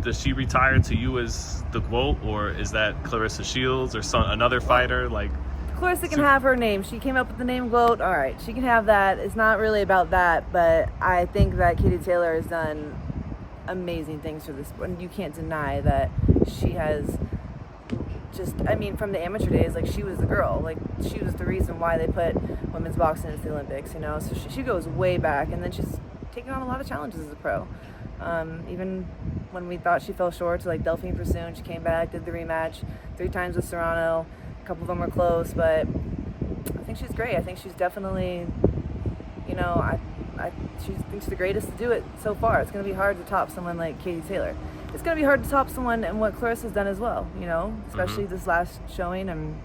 does she retire to you as the GWOAT, or is that Claressa Shields or another fighter? Like, Claressa can have her name. She came up with the name GWOAT. All right, she can have that. It's not really about that, but I think that Katie Taylor has done amazing things for this sport, and you can't deny that she has just, I mean, from the amateur days, like, she was the girl. Like, she was the reason why they put women's boxing into the Olympics, you know? So she goes way back, and then she's taken on a lot of challenges as a pro. Even when we thought she fell short to, like, Delphine Pursoon, she came back, did the rematch 3 times with Serrano. A couple of them were close, but I think she's great. I think she's definitely, you know, I think she's the greatest to do it so far. It's going to be hard to top someone like Katie Taylor. It's going to be hard to top someone and what Claressa's done as well, you know, especially this last showing and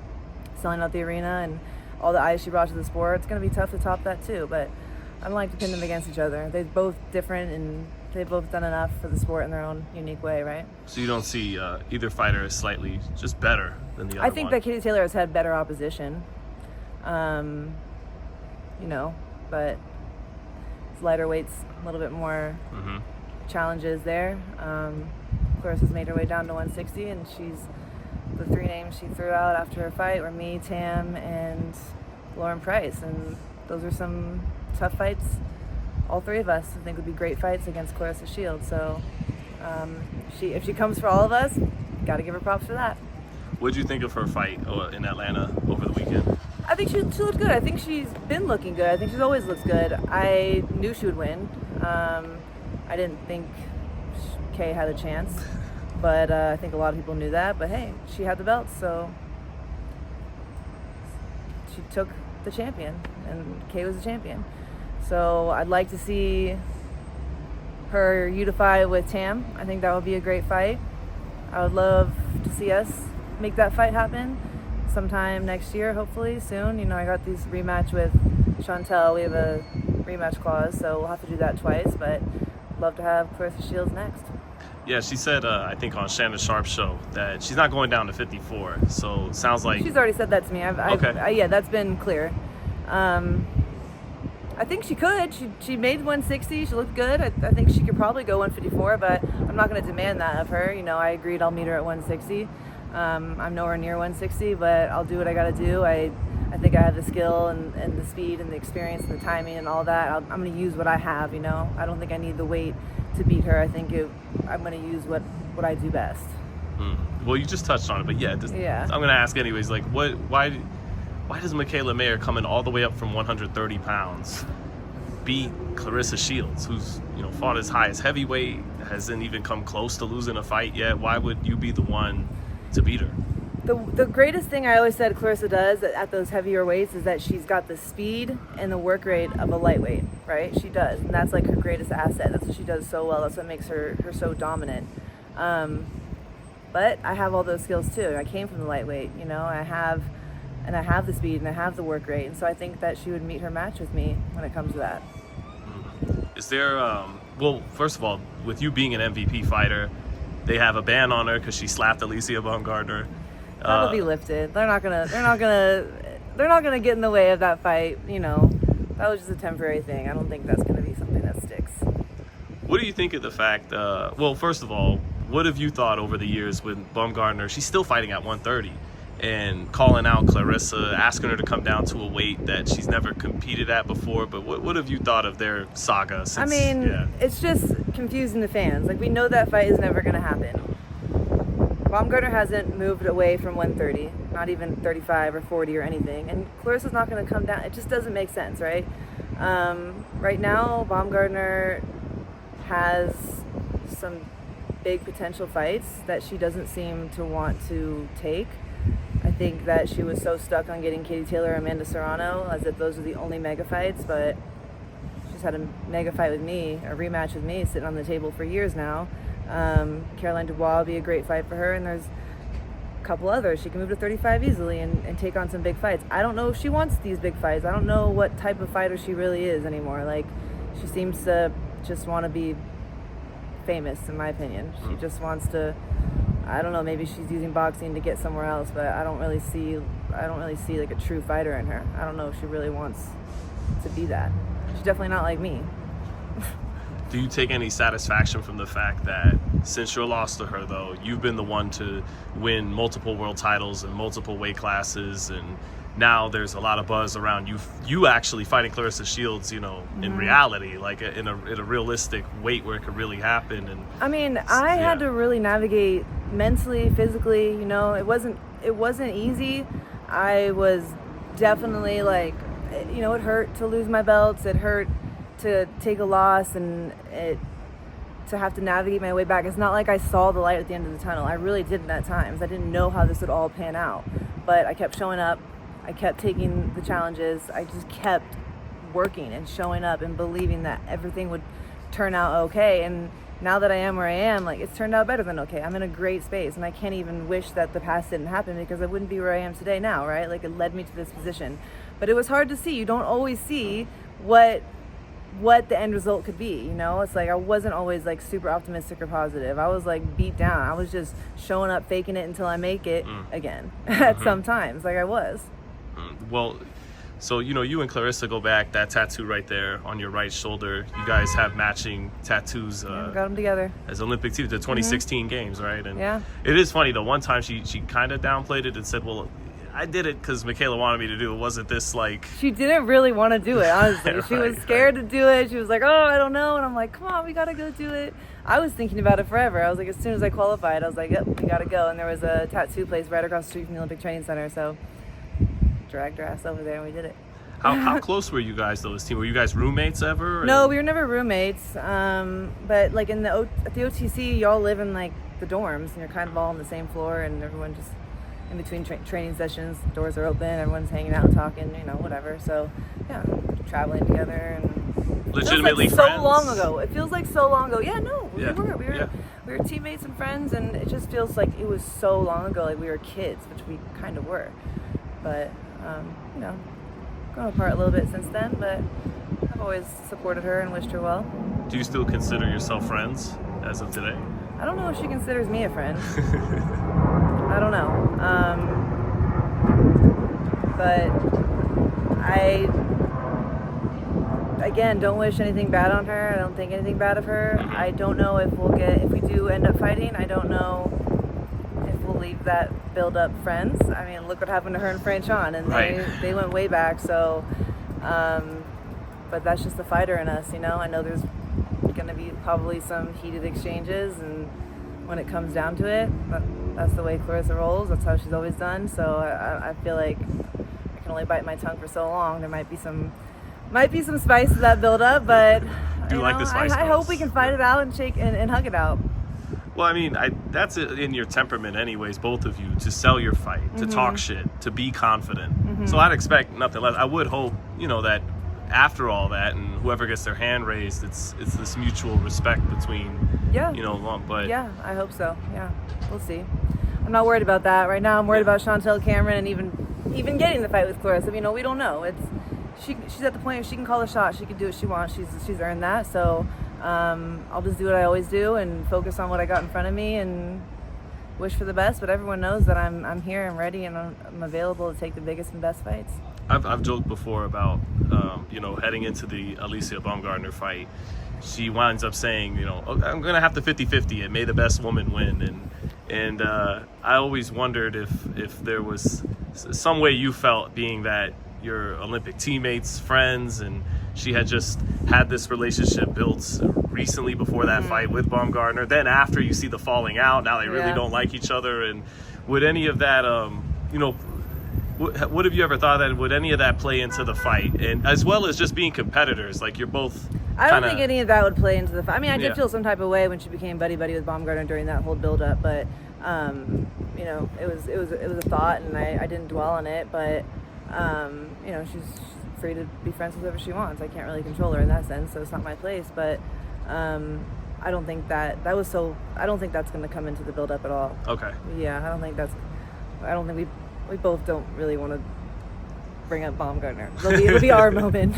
selling out the arena and all the eyes she brought to the sport. It's going to be tough to top that too, but I don't like to pin them against each other. They're both different, and they've both done enough for the sport in their own unique way, right? So you don't see either fighter as slightly just better than the other I think that Katie Taylor has had better opposition, you know, but it's lighter weights, a little bit more challenges there. Claressa's made her way down to 160, and the 3 names she threw out after her fight were me, Tam, and Lauren Price, and those are some tough fights. All 3 of us, I think, would be great fights against Claressa Shields. So if she comes for all of us, got to give her props for that. What did you think of her fight in Atlanta over the weekend? I think she looked good. I think she's been looking good. I think she's always looked good. I knew she would win. I didn't think Kaye had a chance, but I think a lot of people knew that. But hey, she had the belt, so she took the champion, and Kaye was the champion. So I'd like to see her unify with Tam. I think that would be a great fight. I would love to see us make that fight happen sometime next year, hopefully soon. You know, I got this rematch with Chantel. We have a rematch clause, so we'll have to do that twice, but I'd love to have Claressa Shields next. Yeah, she said, I think on Shannon Sharp's show, that she's not going down to 54. So it sounds like... She's already said that to me. Yeah, that's been clear. I think she could. She made 160. She looked good. I think she could probably go 154, but I'm not going to demand that of her. You know, I agreed I'll meet her at 160. I'm nowhere near 160, but I'll do what I got to do. I think I have the skill and the speed and the experience and the timing and all that. I'm going to use what I have, you know. I don't think I need the weight to beat her. I think I'm going to use what I do best. Well, you just touched on it, but yeah. I'm going to ask anyways, like, why does Mikaela Mayer coming all the way up from 130 pounds beat Claressa Shields, who's, you know, fought as high as heavyweight, hasn't even come close to losing a fight yet? Why would you be the one to beat her? The greatest thing I always said Claressa does at those heavier weights is that she's got the speed and the work rate of a lightweight, right? She does, and that's like her greatest asset. That's what she does so well. That's what makes her so dominant. But I have all those skills too. I came from the lightweight, you know. I have the speed and I have the work rate, and so I think that she would meet her match with me when it comes to that. Is there well, first of all, with you being an MVP fighter, they have a ban on her because she slapped Alycia Baumgardner. That'll be lifted. They're not gonna get in the way of that fight. You know, that was just a temporary thing. I don't think that's gonna be something that sticks. What do you think of the fact? Well, first of all, what have you thought over the years with Baumgardner? She's still fighting at 130. And calling out Claressa, asking her to come down to a weight that she's never competed at before. But what have you thought of their saga? It's just confusing the fans. Like, we know that fight is never going to happen. Baumgardner hasn't moved away from 130, not even 35 or 40 or anything. And Claressa's not going to come down. It just doesn't make sense, right? Right now, Baumgardner has some big potential fights that she doesn't seem to want to take. I think that she was so stuck on getting Katie Taylor or Amanda Serrano as if those are the only mega fights, but she's had a mega fight with me, a rematch with me, sitting on the table for years now. Caroline Dubois will be a great fight for her, and there's a couple others. She can move to 35 easily and take on some big fights. I don't know if she wants these big fights. I don't know what type of fighter she really is anymore. Like, she seems to just want to be famous, in my opinion. She just wants to, I don't know, maybe she's using boxing to get somewhere else, but I don't really see like a true fighter in her. I don't know if she really wants to be that. She's definitely not like me. Do you take any satisfaction from the fact that since your loss to her, though, you've been the one to win multiple world titles and multiple weight classes, and now there's a lot of buzz around you actually fighting Claressa Shields, in reality, like in a realistic weight where it could really happen? And I mean, I had to really navigate mentally, physically, it wasn't easy. I was definitely like, it hurt to lose my belts. It hurt to take a loss and to have to navigate my way back. It's not like I saw the light at the end of the tunnel. I really didn't at times. I didn't know how this would all pan out, but I kept showing up. I kept taking the challenges. I just kept working and showing up and believing that everything would turn out okay. And now that I am where I am, like, it's turned out better than okay. I'm in a great space, and I can't even wish that the past didn't happen, because I wouldn't be where I am today now, right? Like, it led me to this position. But it was hard to see. You don't always see what the end result could be, It's like I wasn't always like super optimistic or positive. I was like beat down. I was just showing up, faking it until I make it again at some times, like I was. Well, so you and Claressa go back. That tattoo right there on your right shoulder, you guys have matching tattoos. Got them together as Olympic team, the 2016 games, right? And yeah, it is funny though. One time she kind of downplayed it and said, "Well, I did it because Mikaela wanted me to do it. Wasn't this like..." She didn't really want to do it, honestly. Right, she was scared to do it. She was like, "Oh, I don't know." And I'm like, "Come on, we got to go do it." I was thinking about it forever. I was like, as soon as I qualified, I was like, "Yep, we got to go." And there was a tattoo place right across the street from the Olympic Training Center. So dragged her ass over there and we did it. How close were you guys though, as team? Were you guys roommates ever? No, we were never roommates. But like at the OTC, y'all live in like the dorms, and you're kind of all on the same floor, and everyone just in between training sessions, doors are open, everyone's hanging out, talking, whatever. So yeah, traveling together and legitimately like friends. So long ago. It feels like so long ago. Yeah, no, we Yeah. were. We were teammates and friends, and it just feels like it was so long ago, like we were kids, which we kind of were. But grown apart a little bit since then, but I've always supported her and wished her well. Do you still consider yourself friends as of today? I don't know if she considers me a friend. I don't know. But I, again, don't wish anything bad on her. I don't think anything bad of her. I don't know if if we do end up fighting, I don't know if we'll leave that build up friends. I mean, look what happened to her and Franchon, and they went way back. So, but that's just the fighter in us, I know there's going to be probably some heated exchanges, and when it comes down to it, that's the way Claressa rolls. That's how she's always done. So I feel like I can only bite my tongue for so long. There might be some spice to that build up, but like the spice. I hope we can fight it out and shake and hug it out. Well, I mean, that's in your temperament anyways, both of you, to sell your fight, to talk shit, to be confident. So I'd expect nothing less. I would hope, that after all that, and whoever gets their hand raised, it's this mutual respect between, but... Yeah, I hope so. Yeah, we'll see. I'm not worried about that. Right now I'm worried about Chantel Cameron and even getting the fight with Claressa. We don't know. She's at the point where she can call a shot. She can do what she wants. She's earned that. So I'll just do what I always do and focus on what I got in front of me and wish for the best. But everyone knows that I'm here and ready, and I'm available to take the biggest and best fights. I've joked before about heading into the Alycia Baumgardner fight. She winds up saying, I'm gonna have to 50-50 it. May the best woman win. And I always wondered if there was some way you felt, being that your Olympic teammates, friends, and she had just had this relationship built recently before that fight with Baumgardner. Then after you see the falling out, now they really don't like each other. And would any of that, what have you ever thought that, would any of that play into the fight? And as well as just being competitors, like you're both I don't think any of that would play into the fight. I mean, I did feel some type of way when she became buddy-buddy with Baumgardner during that whole build-up, but, it was a thought, and I didn't dwell on it, but, she's free to be friends with whoever she wants. I can't really control her in that sense, so it's not my place, but I don't think I don't think that's going to come into the build-up at all. Okay. Yeah, I don't think we both don't really want to bring up Baumgardner. It'll be our moment.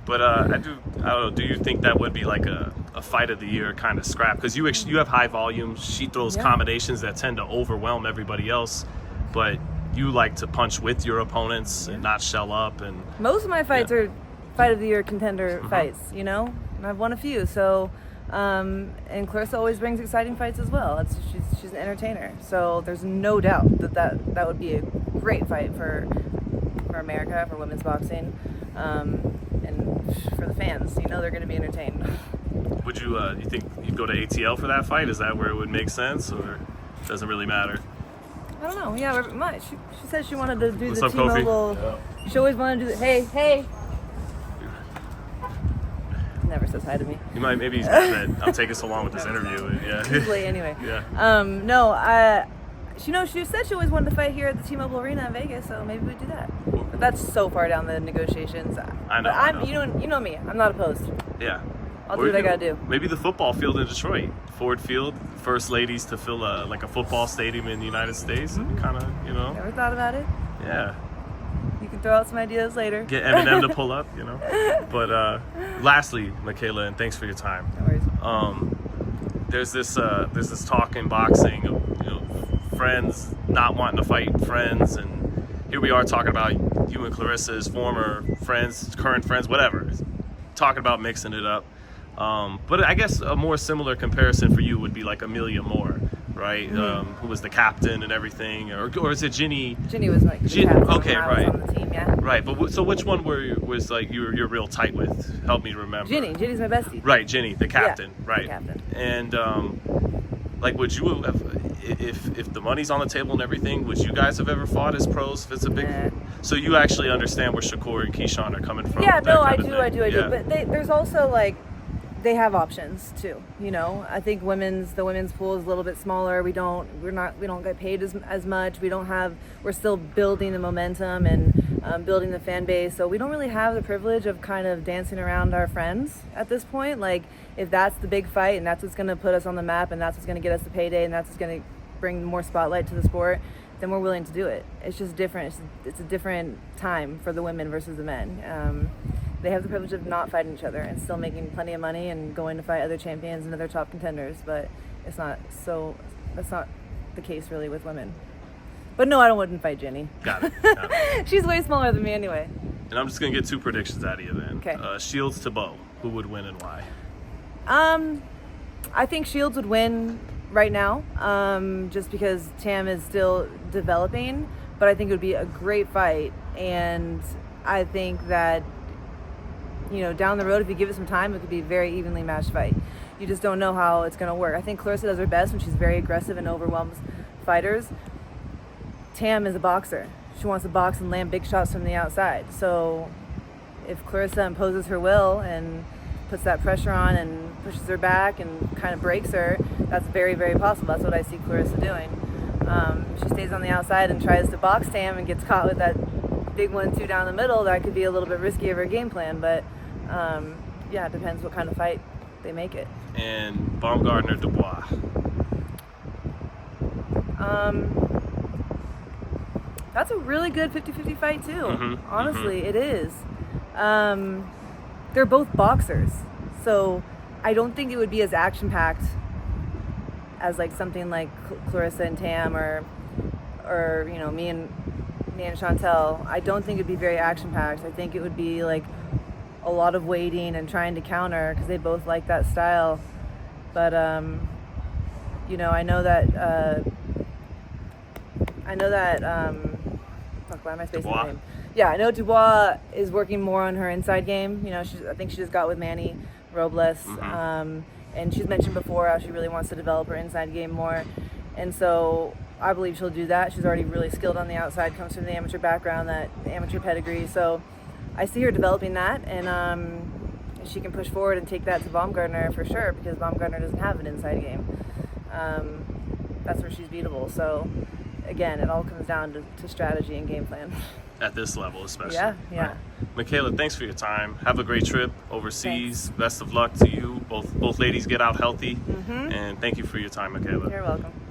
But I don't know, do you think that would be like a fight of the year kind of scrap? Because you have high volume. She throws combinations that tend to overwhelm everybody else, but you like to punch with your opponents and not shell up. And most of my fights are fight of the year contender fights, and I've won a few. So, and Claressa always brings exciting fights as well. She's an entertainer. So there's no doubt that would be a great fight for America, for women's boxing, and for the fans. You know they're going to be entertained. Would you think you'd go to ATL for that fight? Is that where it would make sense, or doesn't really matter? I don't know. Yeah, she said she wanted to do What's the up, Kofi? T-Mobile. Yeah. She always wanted to do the hey. Never says hi to me. Maybe he's mad that I'm taking so long with this interview. Yeah. Usually, anyway. Yeah. No, she said she always wanted to fight here at the T-Mobile Arena in Vegas, so maybe we do that. But that's so far down the negotiations. I know. But you know me. I'm not opposed. Yeah. I'll do what I gotta do. Maybe the football field in Detroit, Ford Field, first ladies to fill a football stadium in the United States. Kind of, Never thought about it. Yeah. You can throw out some ideas later. Get Eminem to pull up, But lastly, Mikaela, and thanks for your time. No worries. There's this talk in boxing of friends not wanting to fight friends, and here we are talking about you and Claressa as former friends, current friends, whatever. Talking about mixing it up. But I guess a more similar comparison for you would be like Alycia Baumgardner, right? Who was the captain and everything, or is it Ginny? Ginny was like the captain. Okay, when I right. was on the team, yeah. Right, but so which one was like you're real tight with? Help me remember. Ginny's my bestie. Right, Ginny, the captain. Yeah, right. The captain. And would you have, if the money's on the table and everything, would you guys have ever fought as pros if it's a big? So you actually understand where Shakur and Keyshawn are coming from? Yeah, no, I do. Yeah. But there's also they have options too. I think the women's pool is a little bit smaller. We don't get paid as much. We're still building the momentum and building the fan base. So we don't really have the privilege of kind of dancing around our friends at this point. Like if that's the big fight and that's what's going to put us on the map and that's what's going to get us the payday and that's what's going to bring more spotlight to the sport, then we're willing to do it. It's just different. It's a different time for the women versus the men. They have the privilege of not fighting each other and still making plenty of money and going to fight other champions and other top contenders, but that's not the case really with women. But no, I wouldn't fight Ginny. Got it. She's way smaller than me anyway. And I'm just gonna get two predictions out of you then. Okay. Shields to Bo, who would win and why? I think Shields would win right now, just because Tam is still developing, but I think it would be a great fight, and I think that down the road, if you give it some time, it could be a very evenly matched fight. You just don't know how it's going to work. I think Claressa does her best when she's very aggressive and overwhelms fighters. Tam is a boxer. She wants to box and land big shots from the outside. So if Claressa imposes her will and puts that pressure on and pushes her back and kind of breaks her, that's very, very possible. That's what I see Claressa doing. She stays on the outside and tries to box Tam and gets caught with that big 1-2 down the middle. That could be a little bit risky of her game plan, but it depends what kind of fight they make it. And Baumgardner Dubois. That's a really good 50-50 fight too. Honestly, it is. They're both boxers, so I don't think it would be as action-packed as something like Claressa and Tam or me and Chantel. I don't think it'd be very action-packed. I think it would be a lot of waiting and trying to counter because they both like that style. But I know that fuck, why am I spacing the name? Yeah, I know Dubois is working more on her inside game. I think she just got with Manny Robles, and she's mentioned before how she really wants to develop her inside game more, and so I believe she'll do that. She's already really skilled on the outside, comes from the amateur background, that amateur pedigree. So I see her developing that, and she can push forward and take that to Baumgardner for sure, because Baumgardner doesn't have an inside game. That's where she's beatable. So again, it all comes down to strategy and game plan. At this level, especially. Yeah. Right. Mikaela, thanks for your time. Have a great trip overseas. Thanks. Best of luck to you. Both ladies get out healthy. And thank you for your time, Mikaela. You're welcome.